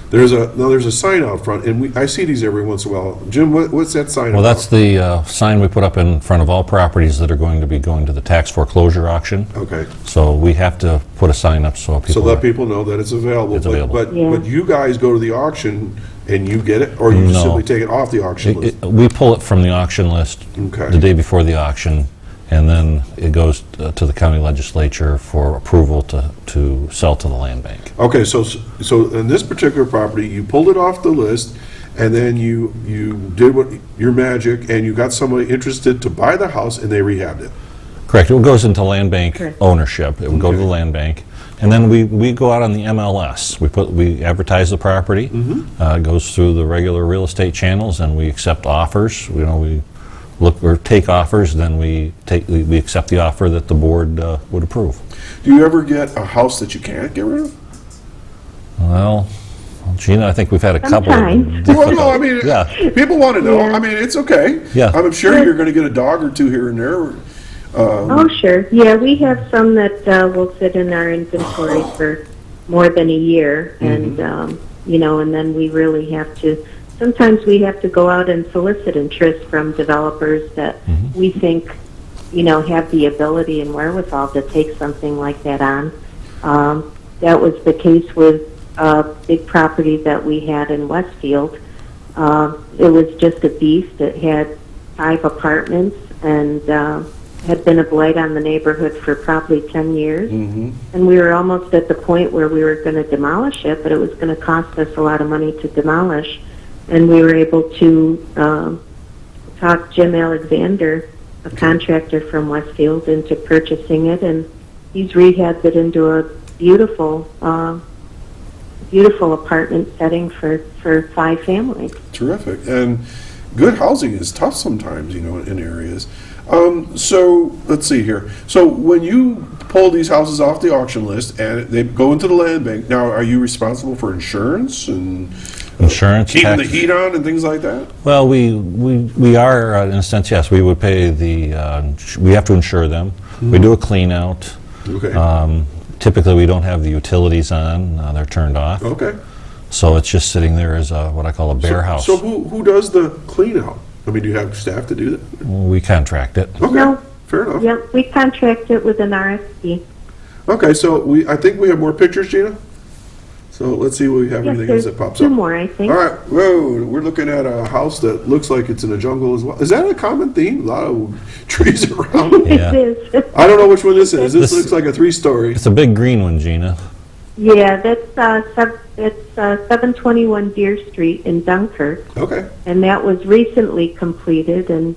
There's a sign out front, and I see these every once in a while. Jim, what's that sign Well, about? that's the sign we put up in front of all properties that are going to be going to the tax foreclosure auction. Okay, So we have to put a sign up so people... so let people know that it's available. It's available. But Yeah. you guys go to the auction and you get it, or you just No. simply take it off the auction list? We pull it from the auction list Okay. the day before the auction, and then it goes to the county legislature for approval to sell to the land bank. Okay, so in this particular property, you pulled it off the list, and then you did your magic, and you got somebody interested to buy the house, and they rehabbed it. Correct. It goes into land bank Correct. ownership. It would go to the Okay. land bank. And then we go out on the MLS. We advertise the property. It goes through the regular real estate channels, and we accept offers. We look or take offers, then we accept the offer that the board would approve. Do you ever get a house that you can't get rid of? Well, Gina, I think we've had a couple Sometimes. of Well, difficult... no, I mean, Yeah. people want to know. Yeah. I mean, it's okay. Yeah. I'm sure you're going to get a dog or 2 here and there. Oh, sure. Yeah, we have some that will sit in our inventory for more than a year, and and then we really have to. Sometimes we have to go out and solicit interest from developers that we think, have the ability and wherewithal to take something like that on. That was the case with a big property that we had in Westfield. It was just a beast. It had 5 apartments and had been a blight on the neighborhood for probably 10 years. And we were almost at the point where we were going to demolish it, but it was going to cost us a lot of money to demolish. And we were able to talk Jim Alexander, a contractor from Westfield, into purchasing it, and he's rehabbed it into a beautiful apartment setting for 5 families. Terrific. And good housing is tough sometimes, in areas. So let's see here. So when you pull these houses off the auction list and they go into the land bank, now are you responsible for insurance and Insurance, keeping the tax- heat on and things like that? Well, we are, in a sense, yes, we would pay we have to insure them. We do a clean out. Okay. Typically, we don't have the utilities on, they're turned off. Okay. So it's just sitting there as what I call a bare house. So who does the clean out? I mean, do you have staff to do that? We contract it. Okay. No, fair enough. Yep, we contract it with an RFP. Okay, so I think we have more pictures, Gina. So let's see what we have. Yes, Anything there's else that pops two up? more, I think. All right, whoa, we're looking at a house that looks like it's in a jungle as well. Is that a common theme? A lot of trees around. Yeah. It is. I don't know which one this is. This This- looks like a 3-story. It's a big green one, Gina. Yeah, it's 721 Deer Street in Dunkirk, Okay. and that was recently completed, and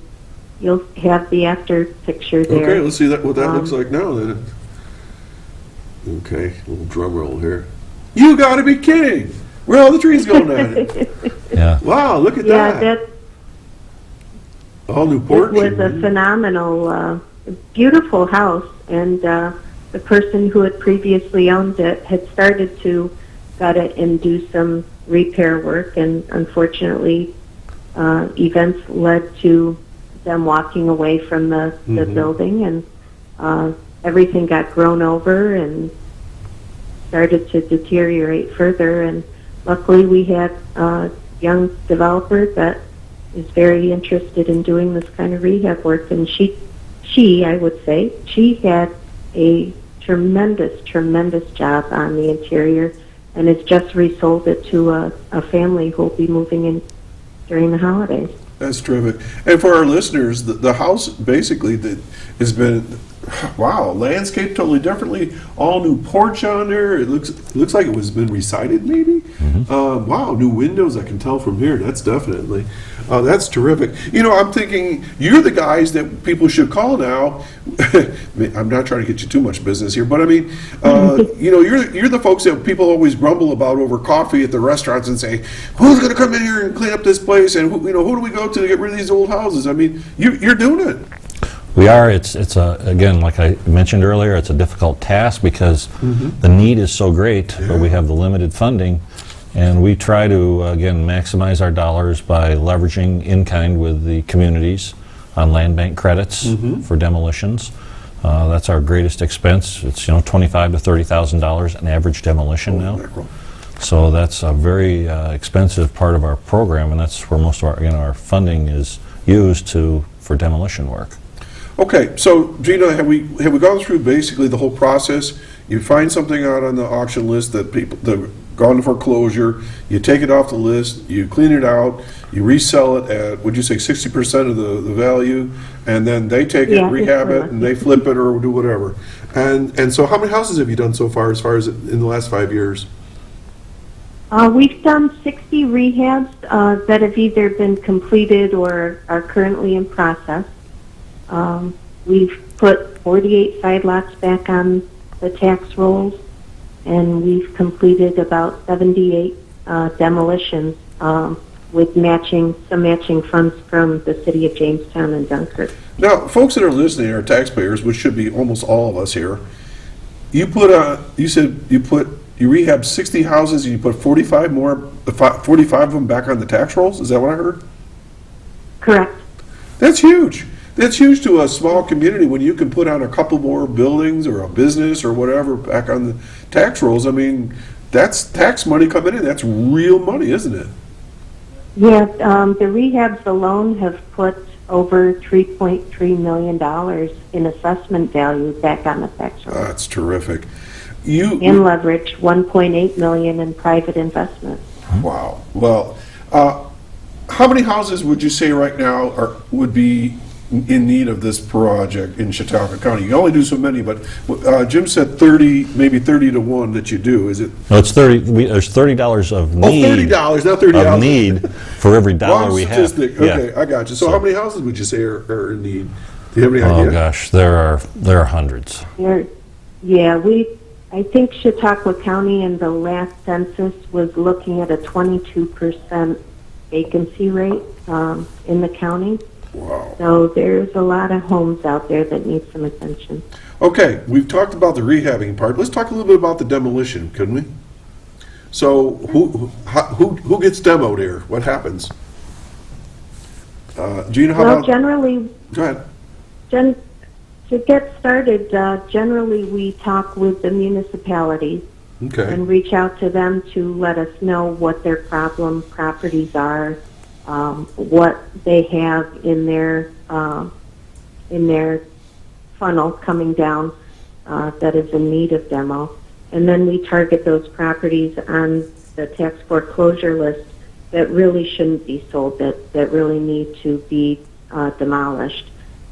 you'll have the after picture there. Okay, let's see what that Um, looks like now then. Okay, little drum roll here. You gotta be kidding! Where are all the trees going at it? Yeah. Wow, look at Yeah, that. that All new porch. it was a phenomenal, beautiful house, and the person who had previously owned it had started to gut it and do some repair work, and unfortunately, events led to them walking away from the building, and everything got grown over and started to deteriorate further. And luckily, we had a young developer that is very interested in doing this kind of rehab work, and she I would say, she had a tremendous job on the interior, and has just resold it to a family who will be moving in during the holidays. That's terrific. And for our listeners, the house basically that has been, wow, landscaped totally differently. All new porch on there. It looks like it was been resided maybe. Wow, new windows. I can tell from here. That's definitely. That's terrific. You know, I'm thinking you're the guys that people should call now. I'm not trying to get you too much business here, but I mean, you know, you're the folks that people always grumble about over coffee at the restaurants and say, who's going to come in here and clean up this place, and who do we go to get rid of these old houses? I mean, you're doing it. We are. It's again, like I mentioned earlier, it's a difficult task because the need is so great, but we have the limited funding, and we try to again maximize our dollars by leveraging in kind with the communities on land bank credits for demolitions. That's our greatest expense. It's $25,000 to $30,000 an average demolition now. Mackerel. So that's a very expensive part of our program, and that's where most of our funding is used for demolition work. Okay, so Gina, have we gone through basically the whole process? You find something out on the auction list that people that gone to foreclosure, you take it off the list, you clean it out, you resell it at, would you say 60% of the value, and then they take it, Yeah, rehab it's it, and they flip it or do whatever. And so how many houses have you done so far as in the last 5 years? We've done 60 rehabs that have either been completed or are currently in process. We've put 48 side lots back on the tax rolls, and we've completed about 78 demolitions with some matching funds from the city of Jamestown and Dunkirk. Now, folks that are listening are taxpayers, which should be almost all of us here. You said you rehabbed 60 houses and you put 45 of them back on the tax rolls? Is that what I heard? Correct. That's huge. That's huge to a small community when you can put on a couple more buildings or a business or whatever back on the tax rolls. I mean, that's tax money coming in. That's real money, isn't it? Yeah, the rehabs alone have put over $3.3 million in assessment value back on the tax roll. That's terrific. And leverage $1.8 million in private investment. Wow. Well, how many houses would you say right now would be in need of this project in Chautauqua County? You only do so many, but Jim said 30, maybe 30 to 1 that you do. Is it? No, it's 30. There's $30 of need. $30, not $30. Of need for every dollar Wrong we have. statistic. Yeah. Okay, I got you. So how many houses would you say are in need? Do you have any idea? Oh gosh, there are hundreds. I think Chautauqua County in the last census was looking at a 22% vacancy rate in the county. Wow. So there's a lot of homes out there that need some attention. Okay, we've talked about the rehabbing part. Let's talk a little bit about the demolition, couldn't we? So who gets demoed here? What happens? Gina, how about? Generally, Go ahead. to get started, generally we talk with the municipalities Okay. and reach out to them to let us know what their problem properties are, what they have in their funnel coming down that is in need of demo. And then we target those properties on the tax foreclosure list that really shouldn't be sold, that really need to be demolished.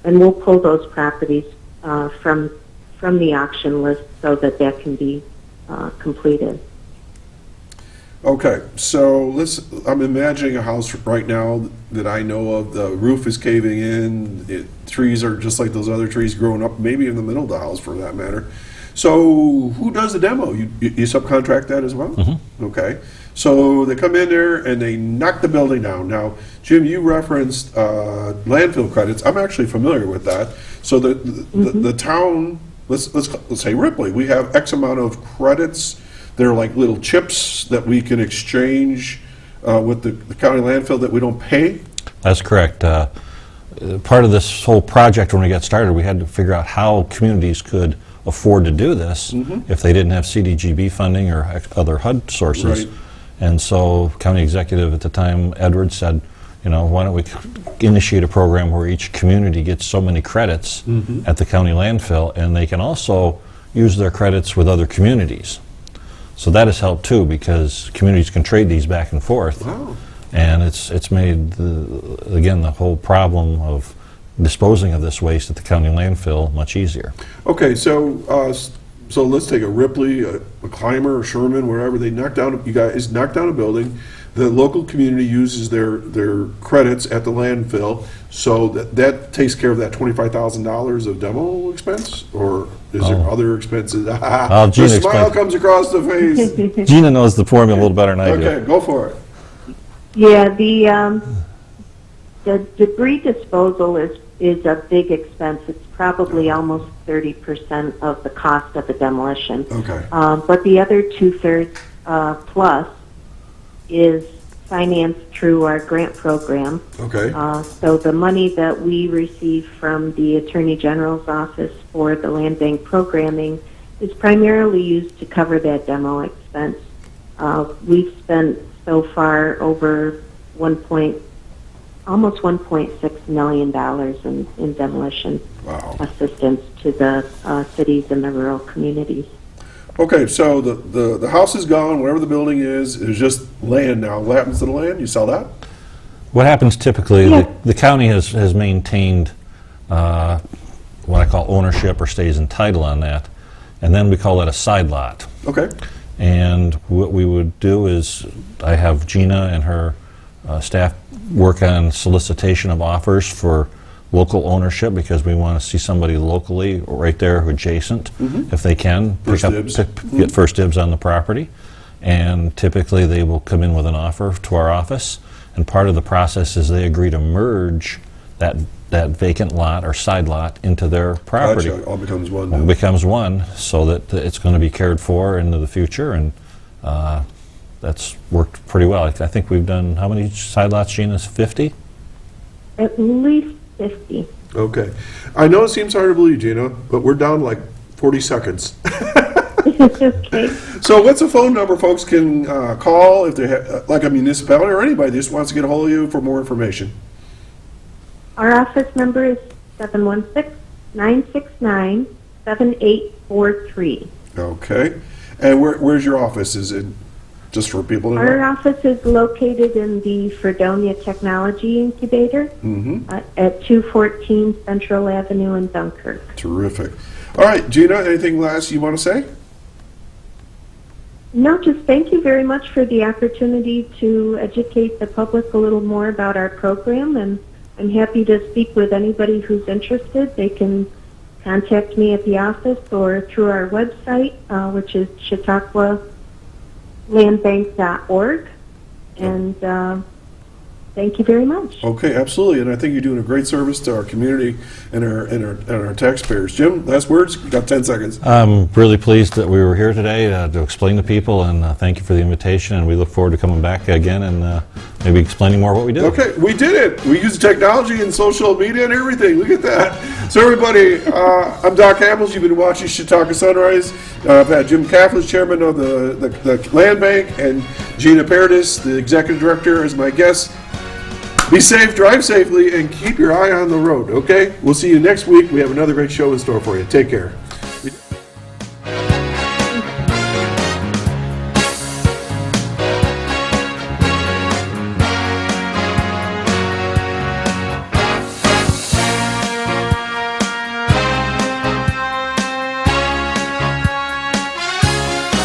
And we'll pull those properties from the auction list so that can be completed. Okay, so I'm imagining a house right now that I know of. The roof is caving in. Trees are just like those other trees growing up, maybe in the middle of the house for that matter. So who does the demo? You subcontract that as well? Mm-hmm. Okay. So they come in there and they knock the building down. Now, Jim, you referenced landfill credits. I'm actually familiar with that. So the town, let's say Ripley, we have X amount of credits. They're like little chips that we can exchange with the county landfill that we don't pay. That's correct. Part of this whole project, when we got started, we had to figure out how communities could afford to do this if they didn't have CDGB funding or other HUD sources. Right. And so county executive at the time, Edward, said, why don't we initiate a program where each community gets so many credits at the county landfill, and they can also use their credits with other communities. So that has helped too, because communities can trade these back and forth. Wow. And it's made, the whole problem of disposing of this waste at the county landfill much easier. Okay, so let's take a Ripley, a Clymer, a Sherman, wherever you guys knock down a building. The local community uses their credits at the landfill, so that takes care of that $25,000 of demo expense, or is there other expenses? The Gina smile comes across the face. Gina knows the formula a little better than I do. Okay, go for it. Yeah, the debris disposal is a big expense. It's probably almost 30% of the cost of the demolition. Okay. But the other 2/3 plus is financed through our grant program. Okay. So the money that we receive from the Attorney General's office for the land bank programming is primarily used to cover that demo expense. We've spent so far over almost $1.6 million in demolition assistance to the cities and the rural communities. Okay, so the house is gone, whatever the building is just land now. What happens to the land? You sell that? What happens typically, the county has maintained what I call ownership, or stays in title on that, and then we call that a side lot. Okay. And what we would do is, I have Gina and her staff work on solicitation of offers for local ownership, because we want to see somebody locally right there adjacent, if they can, get first dibs on the property. And typically they will come in with an offer to our office, and part of the process is they agree to merge that vacant lot or side lot into their property. Gotcha. All becomes one. It becomes one, so that it's going to be cared for into the future, and that's worked pretty well. I think we've done, how many side lots, Gina? 50? At least 50. Okay. I know it seems hard to believe, Gina, but we're down like 40 seconds. Okay. So what's a phone number folks can call if they have, like a municipality or anybody just wants to get a hold of you for more information? Our office number is 716-969-7843. Okay. And where's your office? Is it just for people to know? Our office is located in the Fredonia Technology Incubator at 214 Central Avenue in Dunkirk. Terrific. All right, Gina, anything last you want to say? No, just thank you very much for the opportunity to educate the public a little more about our program, and I'm happy to speak with anybody who's interested. They can contact me at the office or through our website, which is chautauqualandbank.org. And thank you very much. Okay, absolutely, and I think you're doing a great service to our community and our taxpayers. Jim, last words? You got 10 seconds. I'm really pleased that we were here today to explain to people, and thank you for the invitation, and we look forward to coming back again and maybe explaining more what we do. Okay, we did it. We used technology and social media and everything. Look at that. So everybody, I'm Doc Hamels. You've been watching Chautauqua Sunrise. I've had Jim Caflisch, chairman of the Land Bank, and Gina Paradis, the executive director, as my guest. Be safe, drive safely, and keep your eye on the road, okay? We'll see you next week. We have another great show in store for you. Take care.